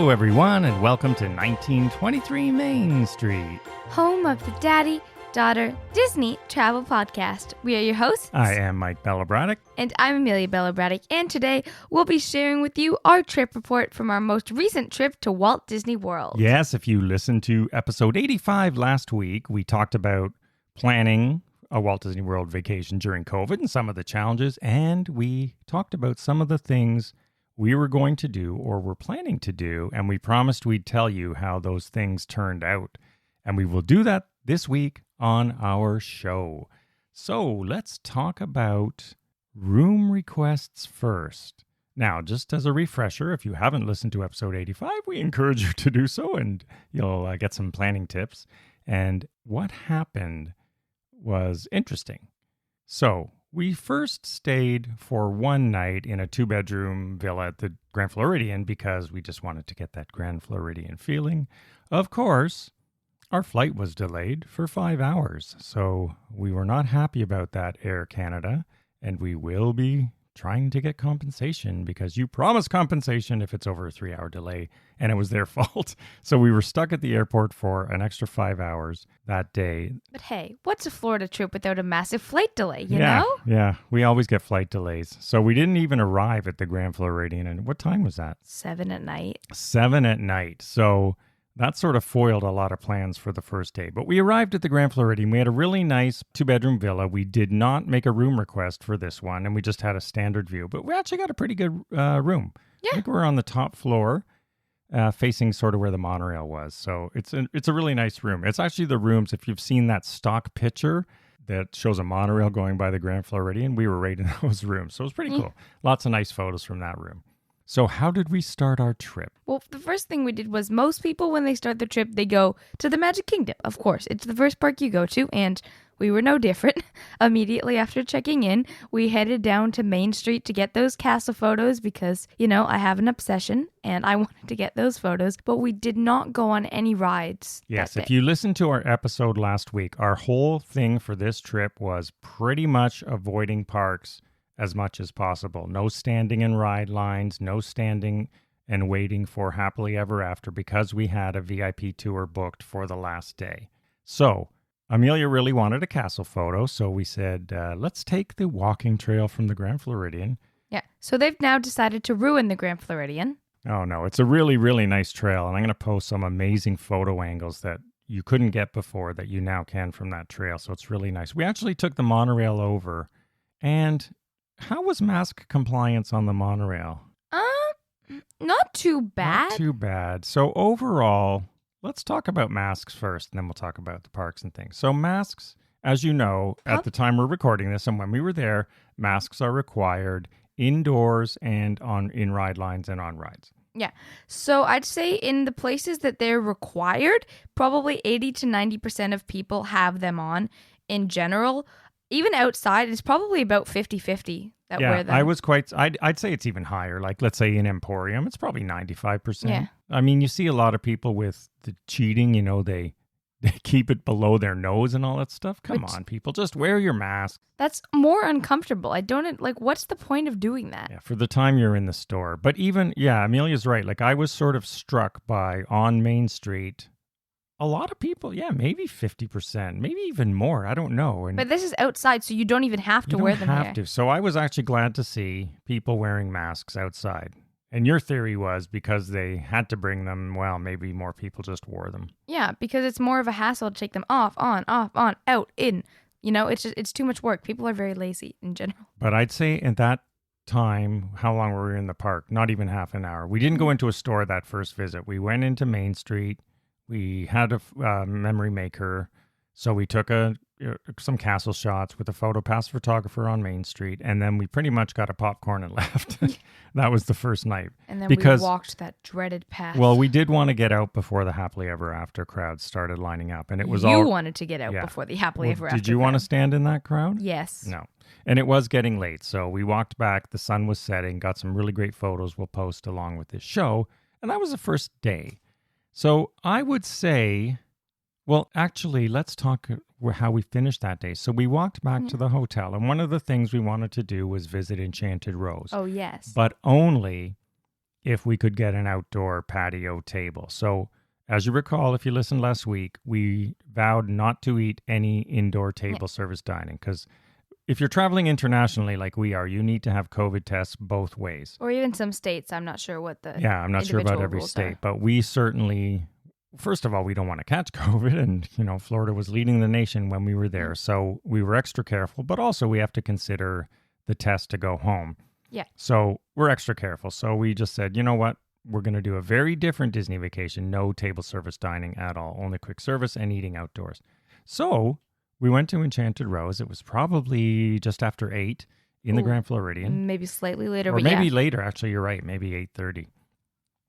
Hello, everyone, and welcome to 1923 Main Street, home of the Daddy-Daughter Disney Travel Podcast. We are your hosts. I am Mike Belobradic. And I'm Amelia Belobradic, and today we'll be sharing with you our trip report from our most recent trip to Walt Disney World. Yes, if you listened to episode 85 last week, we talked about planning a Walt Disney World vacation during COVID and some of the challenges, and we talked about some of the things we were going to do or were planning to do, and we promised we'd tell you how those things turned out. And we will do that this week on our show. So let's talk about room requests first. Now, just as a refresher, if you haven't listened to episode 85, we encourage you to do so, and you'll get some planning tips. And what happened was interesting. So we first stayed for one night in a 2-bedroom villa at the Grand Floridian because we just wanted to get that Grand Floridian feeling. Of course, our flight was delayed for 5 hours, so we were not happy about that, Air Canada, and we will be trying to get compensation because you promise compensation if it's over a 3-hour delay, and it was their fault. So we were stuck at the airport for an extra 5 hours that day. But hey, what's a Florida trip without a massive flight delay, you know? Yeah, we always get flight delays. So we didn't even arrive at the Grand Floridian. And what time was that? 7 at night. 7 at night. So that sort of foiled a lot of plans for the first day. But we arrived at the Grand Floridian. We had a really nice 2-bedroom villa. We did not make a room request for this one, and we just had a standard view. But we actually got a pretty good room. Yeah. I think we're on the top floor, facing sort of where the monorail was. So it's a really nice room. It's actually the rooms, if you've seen that stock picture that shows a monorail going by the Grand Floridian, we were right in those rooms. So it was pretty cool. Lots of nice photos from that room. So how did we start our trip? Well, the first thing we did was most people, when they start their trip, they go to the Magic Kingdom. Of course, it's the first park you go to, and we were no different. Immediately after checking in, we headed down to Main Street to get those castle photos because, I have an obsession, and I wanted to get those photos, but we did not go on any rides. Yes, if you listened to our episode last week, our whole thing for this trip was pretty much avoiding parks as much as possible. No standing in ride lines, no standing and waiting for Happily Ever After because we had a VIP tour booked for the last day. So Amelia really wanted a castle photo, so we said, let's take the walking trail from the Grand Floridian. Yeah, so they've now decided to ruin the Grand Floridian. Oh no, it's a really, really nice trail, and I'm going to post some amazing photo angles that you couldn't get before that you now can from that trail, so it's really nice. We actually took the monorail over, and how was mask compliance on the monorail? Not too bad. Not too bad. So overall, let's talk about masks first, and then we'll talk about the parks and things. So masks, as you know, at the time we're recording this and when we were there, masks are required indoors and in ride lines and on rides. Yeah. So I'd say in the places that they're required, probably 80 to 90% of people have them on in general. Even outside, it's probably about 50-50 that wear them. I'd say it's even higher. Like, let's say in Emporium, it's probably 95%. Yeah. I mean, you see a lot of people with the cheating, they keep it below their nose and all that stuff. Come on, people, just wear your mask. That's more uncomfortable. What's the point of doing that? Yeah, for the time you're in the store. But Amelia's right. Like, I was sort of struck by on Main Street, a lot of people, maybe 50%, maybe even more. I don't know. But this is outside, so you don't even have to wear them there. You don't have to. So I was actually glad to see people wearing masks outside. And your theory was because they had to bring them, well, maybe more people just wore them. Yeah, because it's more of a hassle to take them off, on, out, in. It's too much work. People are very lazy in general. But I'd say at that time, how long were we in the park? Not even half an hour. We didn't go into a store that first visit. We went into Main Street. We had a memory maker, so we took some castle shots with a PhotoPass photographer on Main Street, and then we pretty much got a popcorn and left. That was the first night. And then we walked that dreaded path. Well, we did want to get out before the Happily Ever After crowd started lining up, and it was You wanted to get out before the Happily Ever After Did you want to stand in that crowd? Yes. No. And it was getting late, so we walked back. The sun was setting, got some really great photos we'll post along with this show, and that was the first day. So I would say, well, actually, let's talk how we finished that day. So we walked back to the hotel, and one of the things we wanted to do was visit Enchanted Rose. Oh, yes. But only if we could get an outdoor patio table. So, as you recall, if you listened last week, we vowed not to eat any indoor table service dining because if you're traveling internationally like we are, you need to have COVID tests both ways. Or even some states. I'm not sure what the I'm not sure about every state, but we certainly, first of all, we don't want to catch COVID. And, Florida was leading the nation when we were there. So we were extra careful, but also we have to consider the test to go home. Yeah. So we're extra careful. So we just said, you know what? We're going to do a very different Disney vacation. No table service dining at all. Only quick service and eating outdoors. So we went to Enchanted Rose. It was probably just after 8 in the Grand Floridian. Maybe slightly later. Or but maybe later. Actually, you're right. Maybe 8:30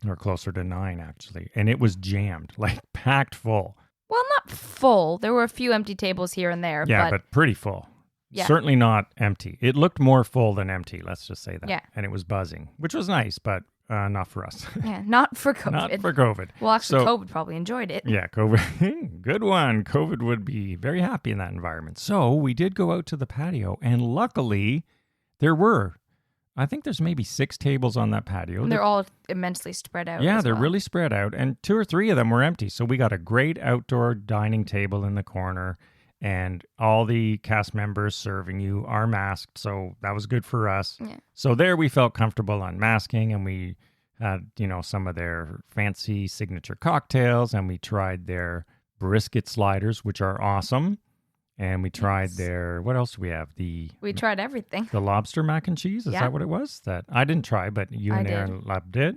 or closer to 9, actually. And it was jammed, like packed full. Well, not full. There were a few empty tables here and there. Yeah, but pretty full. Yeah. Certainly not empty. It looked more full than empty, let's just say that. Yeah. And it was buzzing, which was nice, but not for us. Yeah, not for COVID. Not for COVID. Well, actually, COVID probably enjoyed it. Yeah, COVID. Good one. COVID would be very happy in that environment. So we did go out to the patio, and luckily there were, I think there's maybe 6 tables on that patio. And they're all immensely spread out. Yeah, as they're well. really spread out, and 2 or 3 of them were empty. So we got a great outdoor dining table in the corner, and all the cast members serving you are masked, so that was good for us. Yeah. So there we felt comfortable unmasking, and we had, some of their fancy signature cocktails, and we tried their brisket sliders, which are awesome. And we tried their, what else do we have? We tried everything. The lobster mac and cheese, is that what it was? That I didn't try, but you and Aaron loved it.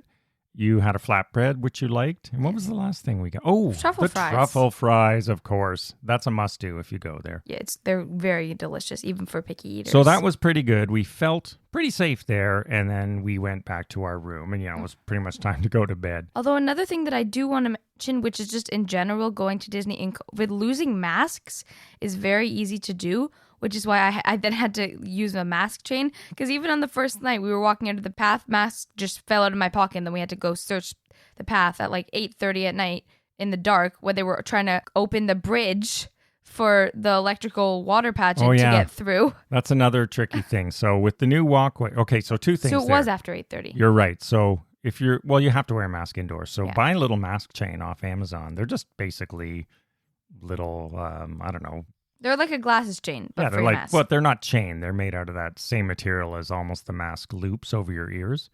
You had a flatbread, which you liked. And what was the last thing we got? Oh, truffle fries. Truffle fries, of course. That's a must-do if you go there. Yeah, they're very delicious, even for picky eaters. So that was pretty good. We felt pretty safe there, and then we went back to our room, and, it was pretty much time to go to bed. Although another thing that I do want to mention, which is just in general going to Disney in COVID, losing masks is very easy to do, which is why I then had to use a mask chain. Because even on the first night, we were walking under the path, masks just fell out of my pocket, and then we had to go search the path at like 8:30 at night in the dark when they were trying to open the bridge for the electrical water pageant to get through. That's another tricky thing. So with the new walkway, okay, so 2 things. So it was after 8:30. You're right. So if you have to wear a mask indoors. So buy a little mask chain off Amazon. They're just basically little, I don't know. They're like a glasses chain, but they're for like, mask. but they're not chain. They're made out of that same material as almost the mask loops over your ears.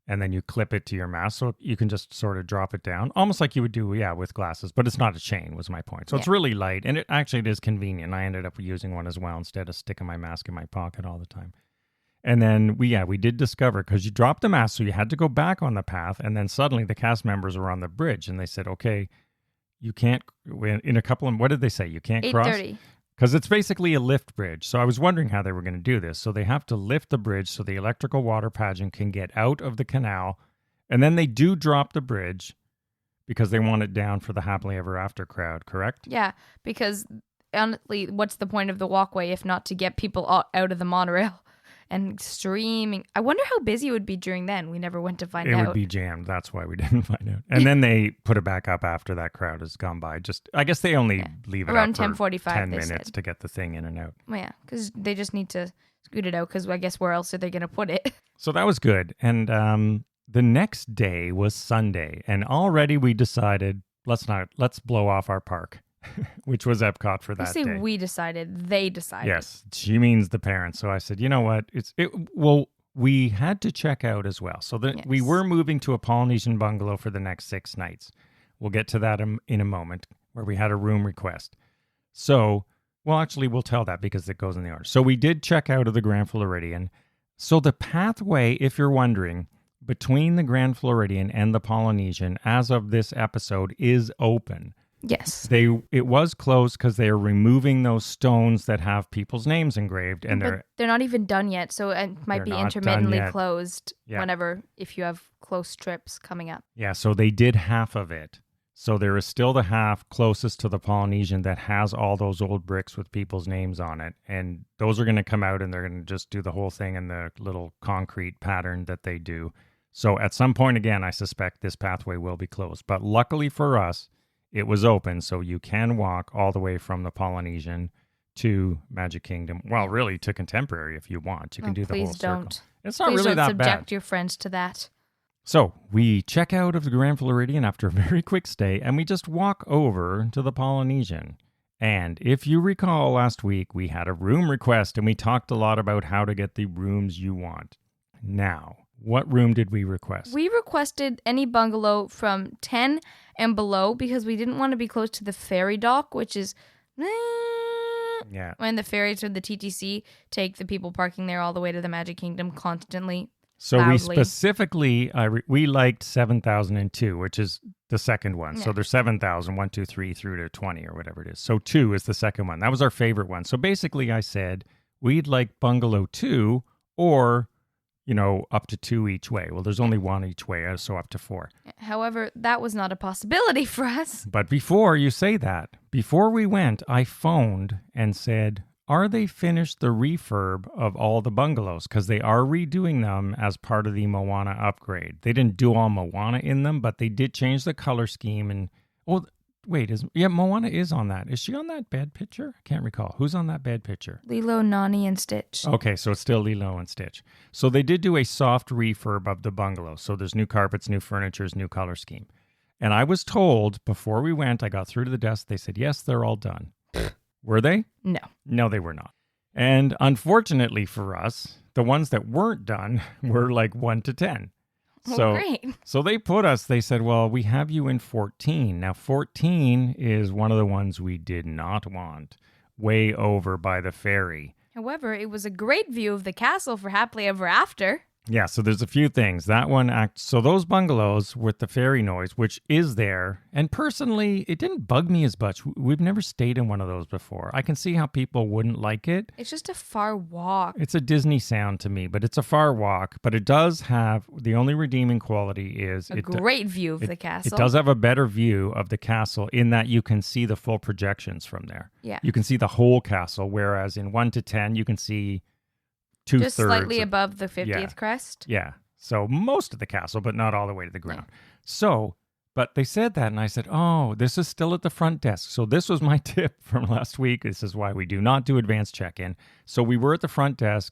And then you clip it to your mask, so you can just sort of drop it down, almost like you would do, with glasses. But it's not a chain, was my point. So it's really light, and it is convenient. I ended up using one as well instead of sticking my mask in my pocket all the time. And then we did discover, because you dropped the mask, so you had to go back on the path, and then suddenly the cast members were on the bridge, and they said, okay, you can't, in a couple of, what did they say? You can't cross? 8:30. Because it's basically a lift bridge. So I was wondering how they were going to do this. So they have to lift the bridge so the electrical water pageant can get out of the canal. And then they do drop the bridge because they want it down for the happily ever after crowd, correct? Yeah, because honestly, what's the point of the walkway if not to get people out of the monorail and streaming? I wonder how busy it would be during then. We never went to find out. It would be jammed. That's why we didn't find out. And then they put it back up after that crowd has gone by. I guess they only leave it around up for 10:45. 10 minutes to get the thing in and out. Well, yeah, because they just need to scoot it out. Because I guess where else are they going to put it? So that was good. And the next day was Sunday, and already we decided let's blow off our park. Which was Epcot for that day. I say we decided, they decided. Yes, she means the parents. So I said, you know what? We had to check out as well. So we were moving to a Polynesian bungalow for the next 6 nights. We'll get to that in a moment, where we had a room request. So, actually, we'll tell that because it goes in the order. So we did check out of the Grand Floridian. So the pathway, if you're wondering, between the Grand Floridian and the Polynesian, as of this episode, is open. Yes. It was closed because they are removing those stones that have people's names engraved, and they're not even done yet, so it might be intermittently closed whenever, if you have close trips coming up. Yeah, so they did half of it. So there is still the half closest to the Polynesian that has all those old bricks with people's names on it, and those are going to come out, and they're going to just do the whole thing in the little concrete pattern that they do. So at some point, again, I suspect this pathway will be closed. But luckily for us, it was open, so you can walk all the way from the Polynesian to Magic Kingdom. Well, really, to Contemporary if you want. You can do the whole circle. Please don't. It's not really that bad. Please don't subject your friends to that. So we check out of the Grand Floridian after a very quick stay, and we just walk over to the Polynesian. And if you recall last week, we had a room request, and we talked a lot about how to get the rooms you want. Now, what room did we request? We requested any bungalow from 10 and below because we didn't want to be close to the ferry dock, which is... Yeah. When the ferries or the TTC take the people parking there all the way to the Magic Kingdom constantly. So loudly. we specifically, we liked 7,002, which is the second one. Yeah. So there's 7,000, 1, 2, 3 through to 20 or whatever it is. So 2 is the second one. That was our favorite one. So basically I said we'd like bungalow 2 or, up to 2 each way. Well, there's only 1 each way, so up to 4. However, that was not a possibility for us. But before you say that, before we went, I phoned and said, are they finished the refurb of all the bungalows? Because they are redoing them as part of the Moana upgrade. They didn't do all Moana in them, but they did change the color scheme. And Moana is on that. Is she on that bad picture? I can't recall. Who's on that bad picture? Lilo, Nani, and Stitch. Okay, so it's still Lilo and Stitch. So they did do a soft refurb of the bungalows. So there's new carpets, new furniture, new color scheme. And I was told before we went, I got through to the desk, they said, yes, they're all done. Were they? No. No, they were not. And unfortunately for us, the ones that weren't done were like 1 to 10. Great. So they said, well, we have you in 14. Now, 14 is one of the ones we did not want, way over by the ferry. However, it was a great view of the castle for Happily Ever After. Yeah, so there's a few things. That one so those bungalows with the ferry noise, which is there, and personally, it didn't bug me as much. We've never stayed in one of those before. I can see how people wouldn't like it. It's just a far walk. It's a Disney sound to me, but it's a far walk. But it does have, the only redeeming quality is... a great view of the castle. It does have a better view of the castle in that you can see the full projections from there. Yeah. You can see the whole castle, whereas in 1 to 10, you can see... Just slightly above the 50th crest. Yeah. So most of the castle, but not all the way to the ground. Yeah. So, but they said that, and I said, oh, this is still at the front desk. So this was my tip from last week. This is why we do not do advanced check-in. So we were at the front desk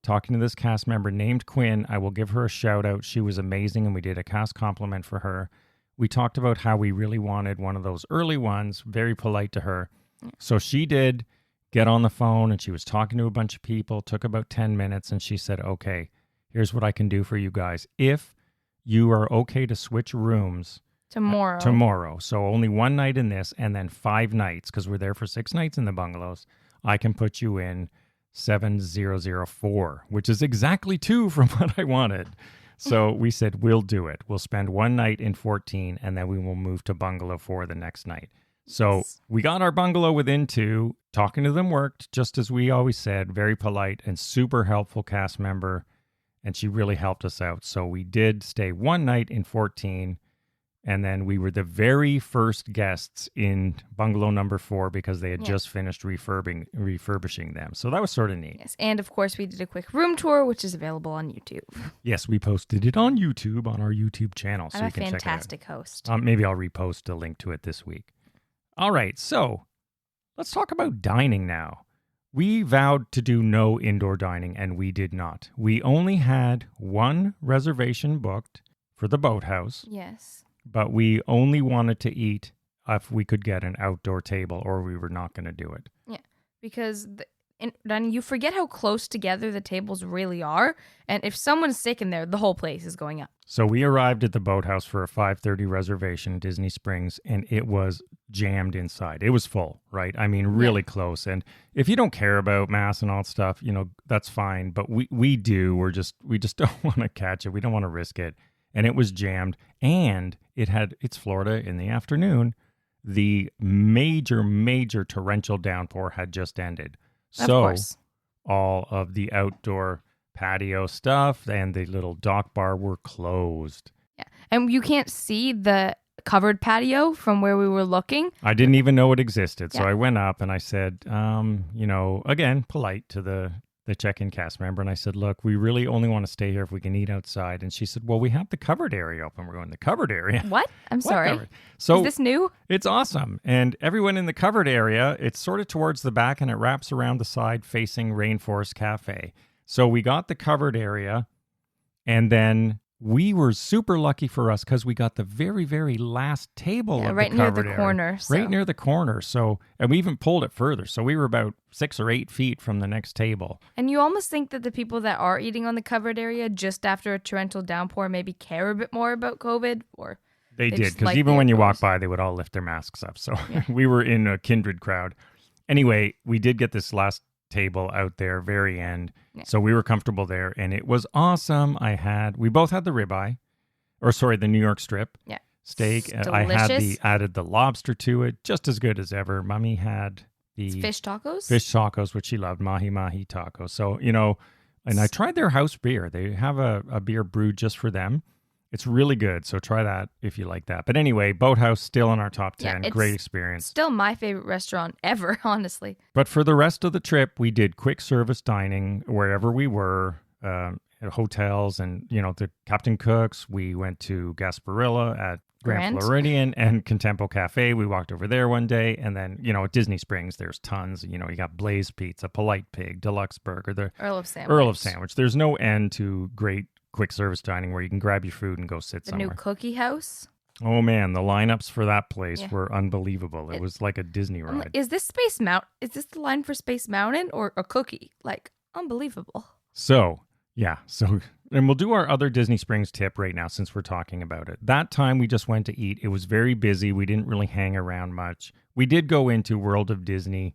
talking to this cast member named Quinn. I will give her a shout out. She was amazing, and we did a cast compliment for her. We talked about how we really wanted one of those early ones, very polite to her. Yeah. So she did get on the phone, and she was talking to a bunch of people. Took about 10 minutes, and she said, okay, here's what I can do for you guys. If you are okay to switch rooms tomorrow, so only 1 night in this and then 5 nights, because we're there for 6 nights in the bungalows, I can put you in 7004, which is exactly 2 from what I wanted. So we said, we'll do it. We'll spend 1 night in 14, and then we will move to bungalow 4 the next night. So we got our bungalow within 2. Talking to them worked, just as we always said, very polite and super helpful cast member. And she really helped us out. So we did stay 1 night in 14. And then we were the very first guests in bungalow number 4 because they had just finished refurbishing them. So that was sort of neat. Yes. And of course, we did a quick room tour, which is available on YouTube. Yes, we posted it on YouTube, on our YouTube channel. So I'm you can check it out. fantastic host. Maybe I'll repost a link to it this week. All right, so let's talk about dining now. We vowed to do no indoor dining, and we did not. We only had 1 reservation booked for the boathouse. Yes. But we only wanted to eat if we could get an outdoor table, or we were not going to do it. Yeah, because you forget how close together the tables really are, and if someone's sick in there, the whole place is going up. So we arrived at the boathouse for a 5:30 reservation, Disney Springs, and it was jammed inside. It was full, right? I mean, really close. And if you don't care about mass and all that stuff, that's fine. But we do. We just don't want to catch it. We don't want to risk it. And it was jammed. And it's Florida in the afternoon. The major torrential downpour had just ended. So all of the outdoor patio stuff and the little dock bar were closed. Yeah. And you can't see the covered patio from where we were looking. I didn't even know it existed. So I went up and I said, again, polite to the check-in cast member. And I said, look, we really only want to stay here if we can eat outside. And she said, well, we have the covered area open. We're going, the covered area? What? I'm sorry. Covered? So is this new? It's awesome. And everyone in the covered area, it's sort of towards the back and it wraps around the side facing Rainforest Cafe. So we got the covered area, and then we were super lucky for us because we got the very, very last table of right the near covered the area. corner. So. Right near the corner. So, and we even pulled it further. So we were about 6 or 8 feet from the next table. And you almost think that the people that are eating on the covered area just after a torrential downpour maybe care a bit more about COVID, or They did, just because like even the when you walk outdoors. by, they would all lift their masks up. So we were in a kindred crowd. Anyway, we did get this last table out there, very end. Yeah. So we were comfortable there, and it was awesome. We both had the ribeye, the New York strip steak. It's I had delicious. added the lobster to it, just as good as ever. Mummy had the It's fish tacos. fish tacos, which she loved, mahi tacos. So, and I tried their house beer. They have a beer brewed just for them. It's really good. So try that if you like that. But anyway, Boathouse still in our top 10. Yeah, Great experience. Still my favorite restaurant ever, honestly. But for the rest of the trip, we did quick service dining wherever we were, at hotels and, the Captain Cook's. We went to Gasparilla at Grand Floridian and Contempo Cafe. We walked over there one day. And then, at Disney Springs, there's tons. You got Blaze Pizza, Polite Pig, Deluxe Burger, the Earl of Sandwich. There's no end to great quick service dining where you can grab your food and go sit somewhere. The new Cookie House. Oh man, the lineups for that place were unbelievable. It was like a Disney ride. Is this Space Mountain? Is this the line for Space Mountain or a cookie? Like, unbelievable. So, and we'll do our other Disney Springs tip right now since we're talking about it. That time we just went to eat. It was very busy. We didn't really hang around much. We did go into World of Disney.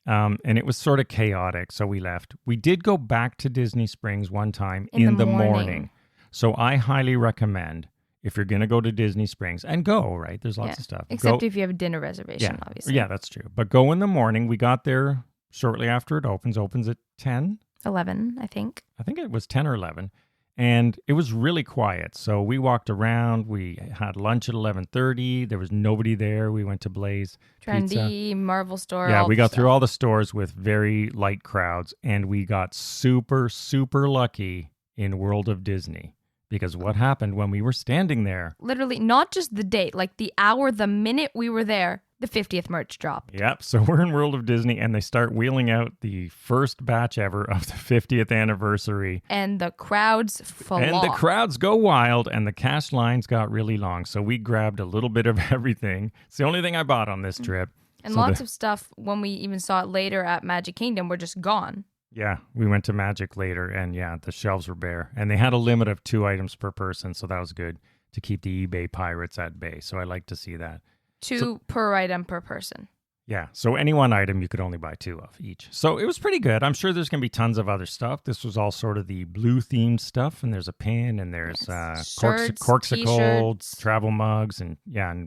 And it was sort of chaotic, so we left. We did go back to Disney Springs one time in the morning. So I highly recommend, if you're going to go to Disney Springs, and go, right? There's lots of stuff. Except if you have a dinner reservation, obviously. Yeah, that's true. But go in the morning. We got there shortly after it opens. Opens at 10? 11, I think. I think it was 10 or 11. And it was really quiet. So we walked around. We had lunch at 11:30. There was nobody there. We went to Blaze Trendy, Pizza. Marvel store. Yeah, we got through all the stores with very light crowds. And we got super, super lucky in World of Disney. Because what happened when we were standing there? Literally, not just the date, like the hour, the minute we were there, the 50th merch dropped. Yep. So we're in World of Disney and they start wheeling out the first batch ever of the 50th anniversary. And the crowds flock. And the crowds go wild and the cash lines got really long. So we grabbed a little bit of everything. It's the only thing I bought on this trip. And lots of stuff, when we even saw it later at Magic Kingdom, were just gone. Yeah, we went to Magic later and the shelves were bare. And they had a limit of 2 items per person. So that was good to keep the eBay pirates at bay. So I like to see that. 2 per item per person. Yeah, so any one item you could only buy 2 of each. So it was pretty good. I'm sure there's going to be tons of other stuff. This was all sort of the blue-themed stuff, and there's a pin, and there's shirts, corksicle, t-shirts, travel mugs, and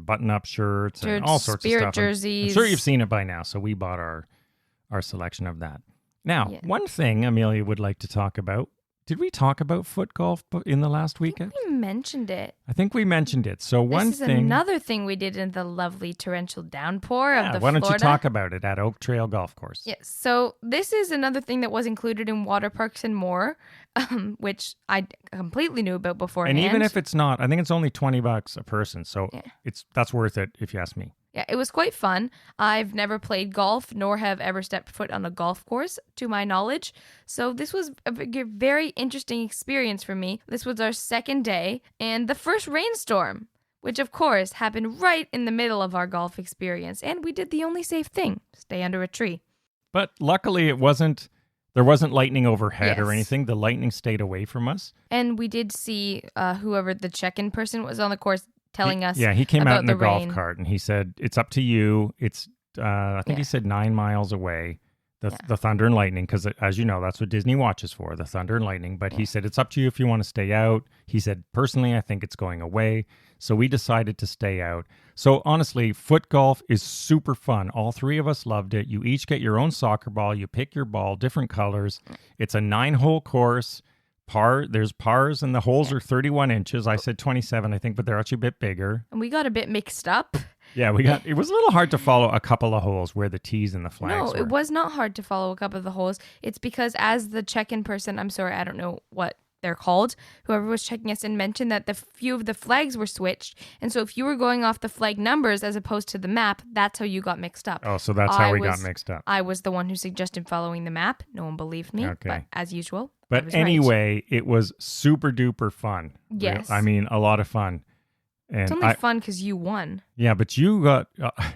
button-up shirts, and all sorts of stuff. Jerseys. I'm sure you've seen it by now, so we bought our selection of that. Now, one thing Amelia would like to talk about. Did we talk about foot golf in the last weekend? We mentioned it. I think we mentioned it. So this is another thing we did in the lovely torrential downpour of the why don't Florida. you talk about it at Oak Trail Golf Course? Yes. So this is another thing that was included in Water Parks and More, which I completely knew about beforehand. And even if it's not, I think it's only $20 a person. So that's worth it if you ask me. Yeah, it was quite fun. I've never played golf, nor have ever stepped foot on a golf course, to my knowledge. So this was a very interesting experience for me. This was our second day, and the first rainstorm, which of course happened right in the middle of our golf experience. And we did the only safe thing, stay under a tree. But luckily there wasn't lightning overhead or anything. The lightning stayed away from us. And we did see whoever the check-in person was on the course telling us he came out in the rain. golf cart and he said, it's up to you. It's, I think he said 9 miles away, the thunder and lightning, because as you know, that's what Disney watches for, the thunder and lightning. But he said, it's up to you if you want to stay out. He said, personally, I think it's going away. So we decided to stay out. So honestly, foot golf is super fun. All 3 of us loved it. You each get your own soccer ball. You pick your ball, different colors. It's a 9-hole course. There's pars and the holes are 31 inches. I said 27, I think, but they're actually a bit bigger. And we got a bit mixed up. Yeah, it was a little hard to follow a couple of holes where the tees and the flags were. No, it was not hard to follow a couple of the holes. It's because as the check-in person, I'm sorry, I don't know what they're called, whoever was checking us in mentioned that the few of the flags were switched. And so if you were going off the flag numbers as opposed to the map, that's how you got mixed up. Oh, so that's how we got mixed up. I was the one who suggested following the map. No one believed me. Okay. But as usual, But was anyway, it was super duper fun. Yes. I mean, a lot of fun. And It's only fun because you won. Yeah, but you got,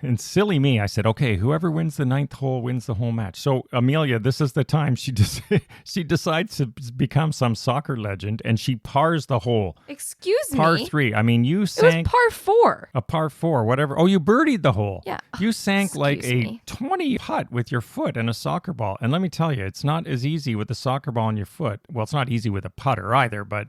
and silly me, I said, okay, whoever wins the 9th hole wins the whole match. So Amelia, this is the time she decides to become some soccer legend, and she pars the hole. Excuse me? Par 3. I mean, you sank. It was par 4. A par 4, whatever. Oh, you birdied the hole. Yeah. You sank like Excuse a me. 20 putt with your foot and a soccer ball. And let me tell you, it's not as easy with a soccer ball in your foot. Well, it's not easy with a putter either, but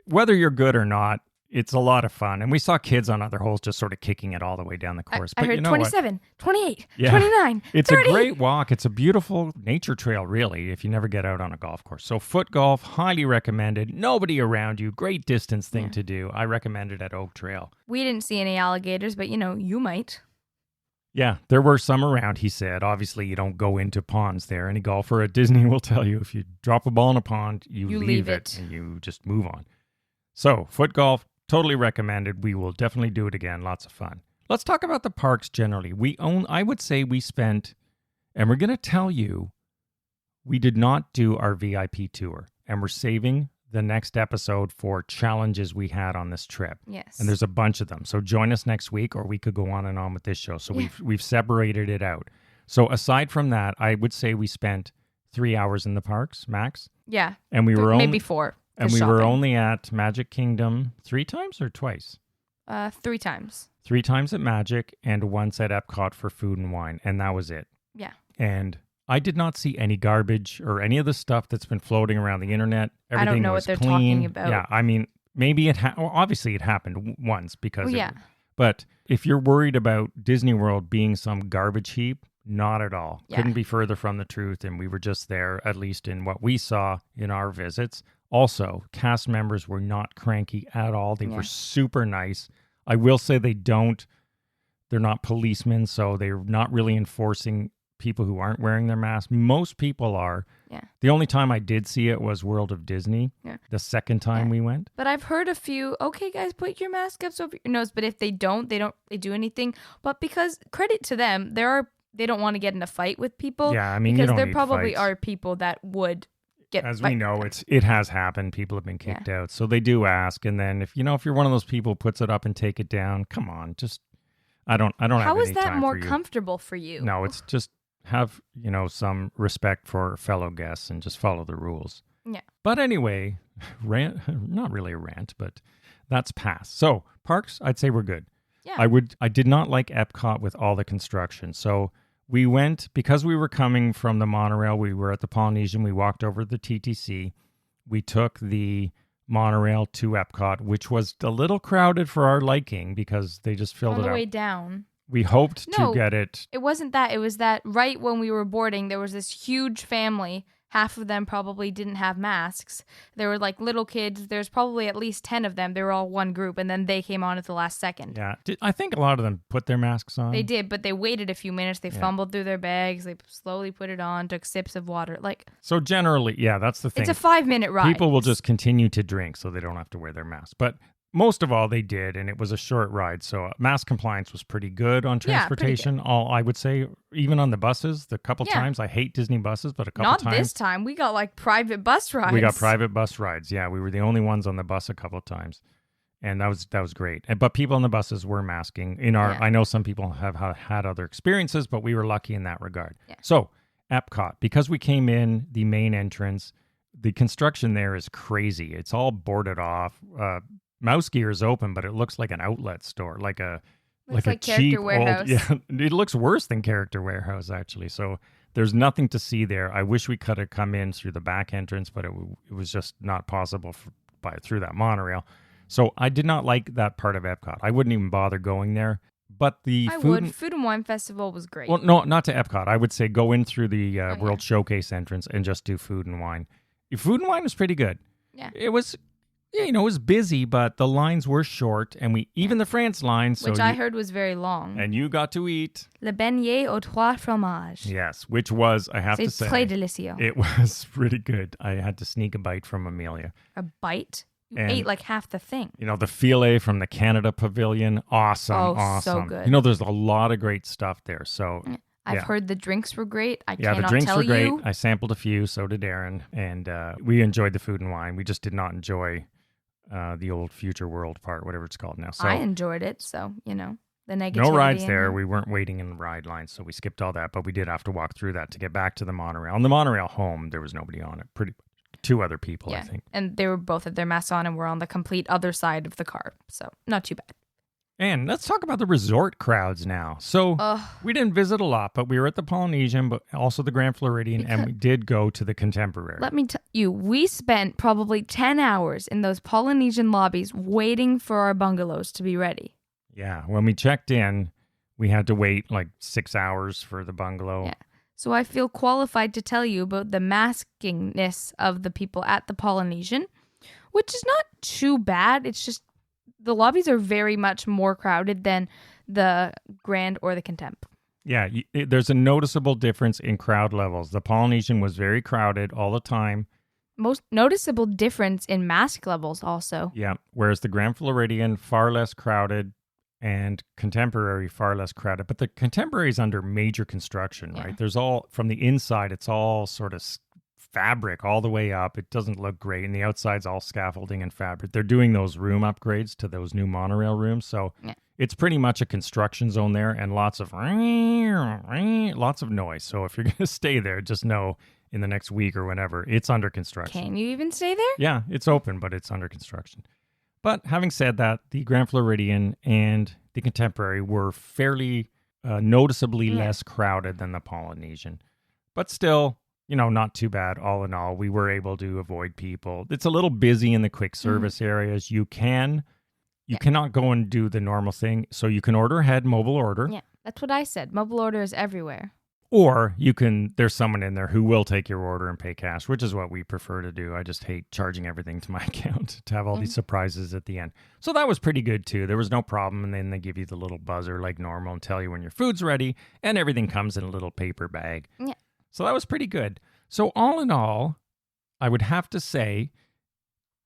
whether you're good or not, it's a lot of fun. And we saw kids on other holes just sort of kicking it all the way down the course. I But heard you know 27, what? 28, Yeah. 29, It's 30. a great walk. It's a beautiful nature trail, really, if you never get out on a golf course. So foot golf, highly recommended. Nobody around you. Great distance thing to do. I recommend it at Oak Trail. We didn't see any alligators, but you might. Yeah, there were some around, he said. Obviously, you don't go into ponds there. Any golfer at Disney will tell you if you drop a ball in a pond, you leave it and you just move on. So foot golf, totally recommended. We will definitely do it again. Lots of fun. Let's talk about the parks generally. I would say we spent, and we're going to tell you, we did not do our VIP tour. And we're saving the next episode for challenges we had on this trip. Yes. And there's a bunch of them. So join us next week, or we could go on and on with this show. So we've separated it out. So aside from that, I would say we spent 3 hours in the parks, max. Yeah. And we were maybe 4. And we were only at Magic Kingdom 3 times or twice? 3 times. 3 times at Magic and once at Epcot for food and wine. And that was it. Yeah. And I did not see any garbage or any of the stuff that's been floating around the internet. Everything I don't know was what they're clean. talking about. Yeah, I mean, maybe obviously it happened once because yeah. But if you're worried about Disney World being some garbage heap, not at all. Yeah. Couldn't be further from the truth. And we were just there, at least in what we saw in our visits. Also, cast members were not cranky at all. They were super nice. I will say they're not policemen, so they're not really enforcing people who aren't wearing their masks. Most people are. Yeah. The only time I did see it was World of Disney. Yeah. The second time we went. But I've heard a few, okay, guys, put your mask up over your nose. But if they don't do anything. But because, credit to them, they don't want to get in a fight with people. Yeah, I mean, because you don't there need probably fights. are people that would get. As we know, it has happened. People have been kicked out, so they do ask. And then if you're one of those people who puts it up and take it down, come on, just I don't have any time for you. How is that more comfortable for you? No, it's just have some respect for fellow guests and just follow the rules. Yeah. But anyway, not really a rant, but that's past. So parks, I'd say we're good. Yeah. I did not like Epcot with all the construction. So we went, because we were coming from the monorail, we were at the Polynesian, we walked over the TTC. We took the monorail to Epcot, which was a little crowded for our liking because they just filled it up. On the way down. We hoped to get it. It wasn't that. It was that right when we were boarding, there was this huge family. Half of them probably didn't have masks. There were like little kids. There's probably at least 10 of them. They were all one group, and then they came on at the last second. Yeah. I think a lot of them put their masks on. They did, but they waited a few minutes. They fumbled through their bags. They slowly put it on, took sips of water. So generally, yeah, that's the thing. It's a 5-minute ride. People will just continue to drink so they don't have to wear their masks. But most of all, they did, and it was a short ride. So mask compliance was pretty good on transportation. I would say, even on the buses, the couple times, I hate Disney buses, but a couple times. Not this time. We got private bus rides. We got private bus rides. Yeah, we were the only ones on the bus a couple of times. And that was great. But people on the buses were masking. I know some people have had other experiences, but we were lucky in that regard. Yeah. So Epcot, because we came in the main entrance, the construction there is crazy. It's all boarded off. Mouse Gear is open, but it looks like an outlet store, like a cheap Character Warehouse. old. Yeah, it looks worse than Character Warehouse actually. So there's nothing to see there. I wish we could have come in through the back entrance, but it was just not possible through that monorail. So I did not like that part of Epcot. I wouldn't even bother going there. But the Food and Wine Festival was great. Well, no, not to Epcot. I would say go in through the World Showcase entrance and just do food and wine. Food and wine was pretty good. Yeah, it was. It was busy, but the lines were short, and even the France lines, which I heard was very long. And you got to eat le beignet aux trois fromages. Yes, which was, I have to say, très délicieux. It was pretty good. I had to sneak a bite from Amelia. A bite? You ate like half the thing. The filet from the Canada Pavilion, awesome. So good. There's a lot of great stuff there. So I've heard the drinks were great. I Yeah, the cannot drinks tell were great. you. I sampled a few, so did Aaron, and we enjoyed the food and wine. We just did not enjoy the old Future World part, whatever it's called now. So I enjoyed it, so, the negativity. no rides in there. it. We weren't waiting in the ride line, so we skipped all that, but we did have to walk through that to get back to the monorail. On the monorail home, there was nobody on it. Two other people, I think. And they were both at their masks on and were on the complete other side of the car, so not too bad. And let's talk about the resort crowds now. So we didn't visit a lot, but we were at the Polynesian, but also the Grand Floridian, and we did go to the Contemporary. Let me tell you, we spent probably 10 hours in those Polynesian lobbies waiting for our bungalows to be ready. Yeah, when we checked in, we had to wait like 6 hours for the bungalow. Yeah. So I feel qualified to tell you about the maskingness of the people at the Polynesian, which is not too bad. It's just the lobbies are very much more crowded than the Grand or the Contemp. Yeah, there's a noticeable difference in crowd levels. The Polynesian was very crowded all the time. Most noticeable difference in mask levels also. Yeah, whereas the Grand Floridian, far less crowded, and Contemporary, far less crowded. But the Contemporary is under major construction, right? There's all, from the inside, it's all sort of fabric all the way up. It doesn't look great. And the outside's all scaffolding and fabric. They're doing those room upgrades to those new monorail rooms. So it's pretty much a construction zone there, and lots of noise. So if you're going to stay there, just know in the next week or whenever, it's under construction. Can you even stay there? Yeah, it's open, but it's under construction. But having said that, the Grand Floridian and the Contemporary were fairly noticeably less crowded than the Polynesian. But still, not too bad. All in all, we were able to avoid people. It's a little busy in the quick service areas. You cannot go and do the normal thing. So you can order ahead, mobile order. Yeah, that's what I said. Mobile order is everywhere. Or there's someone in there who will take your order and pay cash, which is what we prefer to do. I just hate charging everything to my account to have all these surprises at the end. So that was pretty good too. There was no problem. And then they give you the little buzzer like normal and tell you when your food's ready, and everything comes in a little paper bag. Yeah. So that was pretty good. So all in all, I would have to say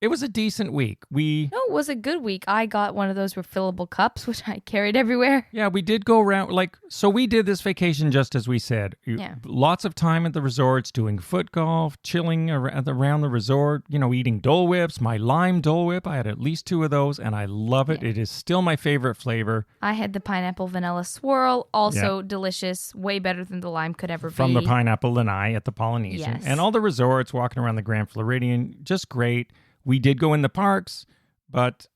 it was a decent week. No, it was a good week. I got one of those refillable cups, which I carried everywhere. Yeah, we did go around, so we did this vacation just as we said. Lots of time at the resorts, doing foot golf, chilling around the resort, eating Dole Whips. My lime Dole Whip, I had at least 2 of those, and I love it. It is still my favorite flavor. I had the pineapple vanilla swirl, also delicious, way better than the lime could ever be. From the Pineapple and I at the Polynesian. Yes. And all the resorts, walking around the Grand Floridian, just great. We did go in the parks, but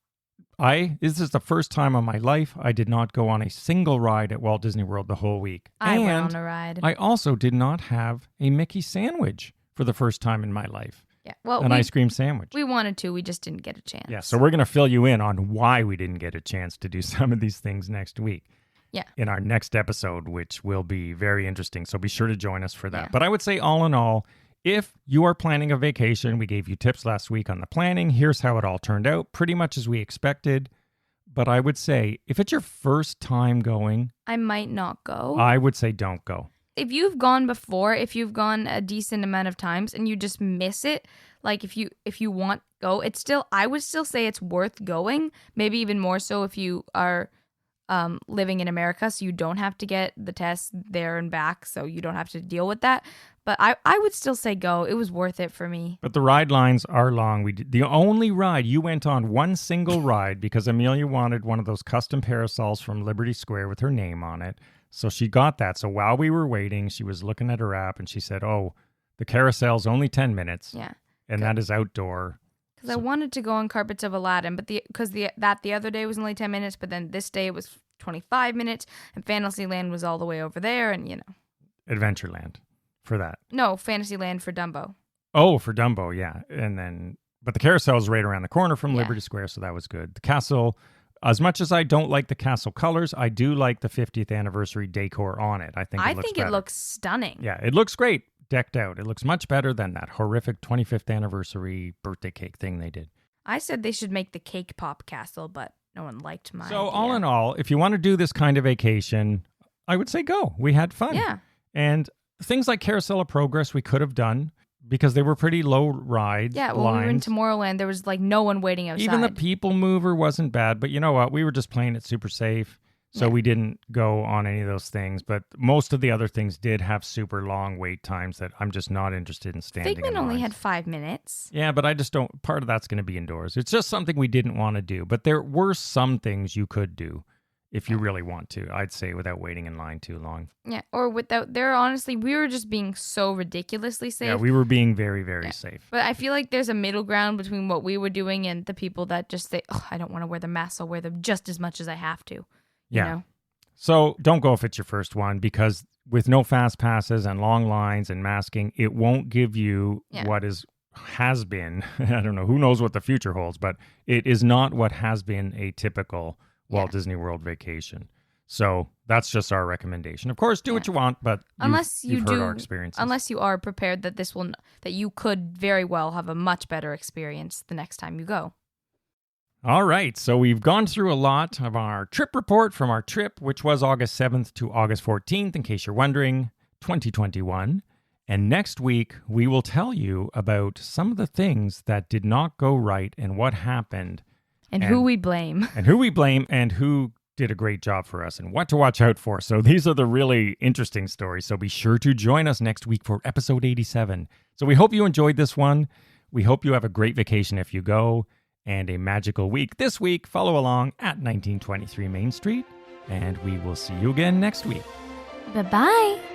this is the first time in my life I did not go on a single ride at Walt Disney World the whole week. I went on a ride. I also did not have a Mickey sandwich for the first time in my life. Yeah, well, an ice cream sandwich. We wanted to, we just didn't get a chance. Yeah, so we're going to fill you in on why we didn't get a chance to do some of these things next week. Yeah. In our next episode, which will be very interesting. So be sure to join us for that. Yeah. But I would say all in all, if you are planning a vacation, we gave you tips last week on the planning. Here's how it all turned out, pretty much as we expected. But I would say if it's your first time going, I might not go. I would say don't go. If you've gone before, if you've gone a decent amount of times and you just miss it, like if you want to go, I would still say it's worth going. Maybe even more so if you are living in America, so you don't have to get the test there and back, so you don't have to deal with that. But I would still say go. It was worth it for me. But the ride lines are long. The only ride, you went on one single ride because Amelia wanted one of those custom parasols from Liberty Square with her name on it. So she got that. So while we were waiting, she was looking at her app and she said, oh, the carousel's only 10 minutes. Yeah. And that is outdoor. Because I wanted to go on Carpets of Aladdin, but the other day was only 10 minutes, but then this day it was 25 minutes, and Fantasyland was all the way over there, and Adventureland for that. No, Fantasyland for Dumbo. Oh, for Dumbo, yeah. But the carousel is right around the corner from Liberty Square, so that was good. The castle, as much as I don't like the castle colors, I do like the 50th anniversary decor on it. I think it looks stunning. Yeah, it looks great. Decked out. It looks much better than that horrific 25th anniversary birthday cake thing they did. I said they should make the cake pop castle, but no one liked my idea. All in all, if you want to do this kind of vacation, I would say go. We had fun. Yeah. And things like Carousel of Progress we could have done because they were pretty low rides. Yeah, when we were in Tomorrowland, there was no one waiting outside. Even the People Mover wasn't bad, but you know what? We were just playing it super safe. So Yeah. we didn't go on any of those things, but most of the other things did have super long wait times that I'm just not interested in standing Figment in only lines. had 5 minutes. Yeah, but I just don't. Part of that's going to be indoors. It's just something we didn't want to do. But there were some things you could do if you really want to, I'd say, without waiting in line too long. Yeah, or without. Honestly, we were just being so ridiculously safe. Yeah, we were being very, very safe. But I feel like there's a middle ground between what we were doing and the people that just say, "Oh, I don't want to wear the mask. I'll wear them just as much as I have to." You know? So don't go if it's your first one, because with no fast passes and long lines and masking, it won't give you what has been. I don't know. Who knows what the future holds, but it is not what has been a typical Walt Disney World vacation. So that's just our recommendation. Of course, do what you want, but you've heard our experiences. Unless you are prepared that that you could very well have a much better experience the next time you go. All right, so we've gone through a lot of our trip report from our trip, which was August 7th to August 14th, in case you're wondering, 2021. And next week, we will tell you about some of the things that did not go right and what happened. And who we blame. And who we blame and who did a great job for us and what to watch out for. So these are the really interesting stories. So be sure to join us next week for episode 87. So we hope you enjoyed this one. We hope you have a great vacation if you go and a magical week this week. Follow along at 1923 Main Street, and we will see you again next week. Bye-bye.